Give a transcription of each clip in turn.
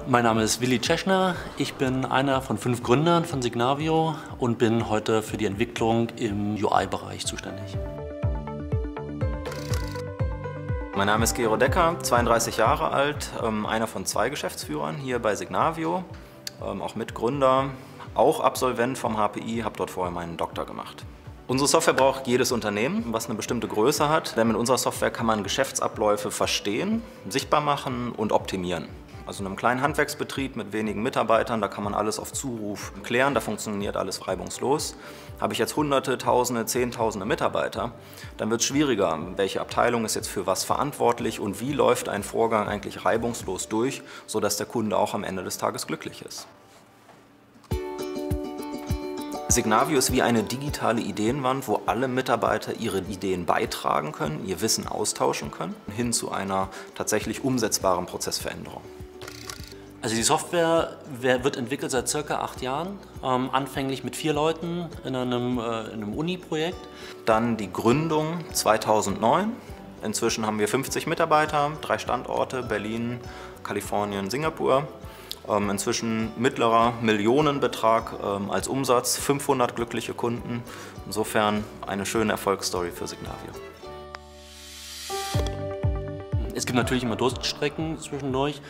Mein Name ist Willi Tschechner. Ich bin einer von 5 Gründern von Signavio und bin heute für die Entwicklung im UI-Bereich zuständig. Mein Name ist Gero Decker, 32 Jahre alt, einer von 2 Geschäftsführern hier bei Signavio, auch Mitgründer, auch Absolvent vom HPI, habe dort vorher meinen Doktor gemacht. Unsere Software braucht jedes Unternehmen, was eine bestimmte Größe hat, denn mit unserer Software kann man Geschäftsabläufe verstehen, sichtbar machen und optimieren. Also in einem kleinen Handwerksbetrieb mit wenigen Mitarbeitern, da kann man alles auf Zuruf klären, da funktioniert alles reibungslos. Habe ich jetzt Hunderte, Tausende, Zehntausende Mitarbeiter, dann wird es schwieriger, welche Abteilung ist jetzt für was verantwortlich und wie läuft ein Vorgang eigentlich reibungslos durch, sodass der Kunde auch am Ende des Tages glücklich ist. Signavio ist wie eine digitale Ideenwand, wo alle Mitarbeiter ihre Ideen beitragen können, ihr Wissen austauschen können, hin zu einer tatsächlich umsetzbaren Prozessveränderung. Also die Software wird entwickelt seit ca. 8 Jahren, anfänglich mit 4 Leuten in einem Uni-Projekt. Dann die Gründung 2009. Inzwischen haben wir 50 Mitarbeiter, 3 Standorte, Berlin, Kalifornien, Singapur. Inzwischen mittlerer Millionenbetrag als Umsatz, 500 glückliche Kunden. Insofern eine schöne Erfolgsstory für Signavio. Es gibt natürlich immer Durststrecken zwischendurch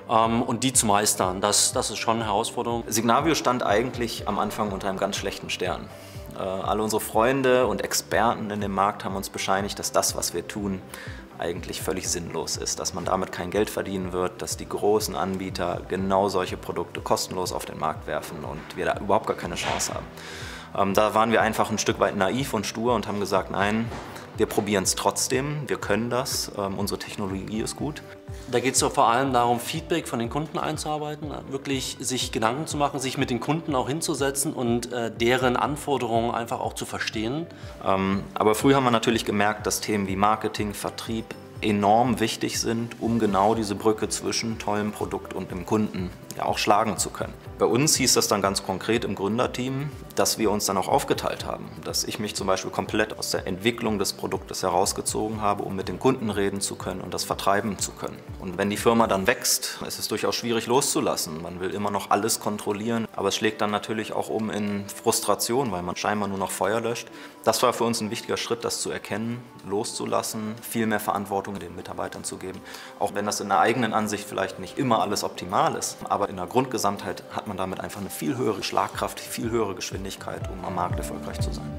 und die zu meistern, das ist schon eine Herausforderung. Signavio stand eigentlich am Anfang unter einem ganz schlechten Stern. Alle unsere Freunde und Experten in dem Markt haben uns bescheinigt, dass das, was wir tun, eigentlich völlig sinnlos ist, dass man damit kein Geld verdienen wird, dass die großen Anbieter genau solche Produkte kostenlos auf den Markt werfen und wir da überhaupt gar keine Chance haben. Da waren wir einfach ein Stück weit naiv und stur und haben gesagt, nein, wir probieren es trotzdem, wir können das, unsere Technologie ist gut. Da geht es doch vor allem darum, Feedback von den Kunden einzuarbeiten, wirklich sich Gedanken zu machen, sich mit den Kunden auch hinzusetzen und deren Anforderungen einfach auch zu verstehen. Aber früh haben wir natürlich gemerkt, dass Themen wie Marketing, Vertrieb enorm wichtig sind, um genau diese Brücke zwischen tollem Produkt und dem Kunden ja auch schlagen zu können. Bei uns hieß das dann ganz konkret im Gründerteam, dass wir uns dann auch aufgeteilt haben. Dass ich mich zum Beispiel komplett aus der Entwicklung des Produktes herausgezogen habe, um mit den Kunden reden zu können und das vertreiben zu können. Und wenn die Firma dann wächst, ist es durchaus schwierig loszulassen. Man will immer noch alles kontrollieren, aber es schlägt dann natürlich auch um in Frustration, weil man scheinbar nur noch Feuer löscht. Das war für uns ein wichtiger Schritt, das zu erkennen, loszulassen, viel mehr Verantwortung den Mitarbeitern zu geben. Auch wenn das in der eigenen Ansicht vielleicht nicht immer alles optimal ist, aber in der Grundgesamtheit hat man damit einfach eine viel höhere Schlagkraft, viel höhere Geschwindigkeit, um am Markt erfolgreich zu sein.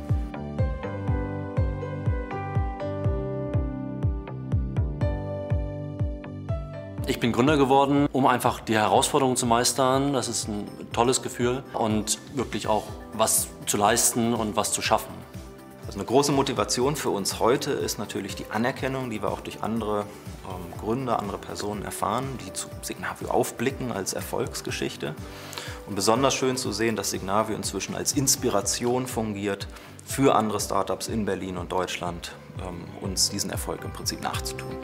Ich bin Gründer geworden, um einfach die Herausforderungen zu meistern. Das ist ein tolles Gefühl und wirklich auch was zu leisten und was zu schaffen. Also eine große Motivation für uns heute ist natürlich die Anerkennung, die wir auch durch andere Gründer, andere Personen erfahren, die zu Signavio aufblicken als Erfolgsgeschichte. Und besonders schön zu sehen, dass Signavio inzwischen als Inspiration fungiert für andere Startups in Berlin und Deutschland, uns diesen Erfolg im Prinzip nachzutun.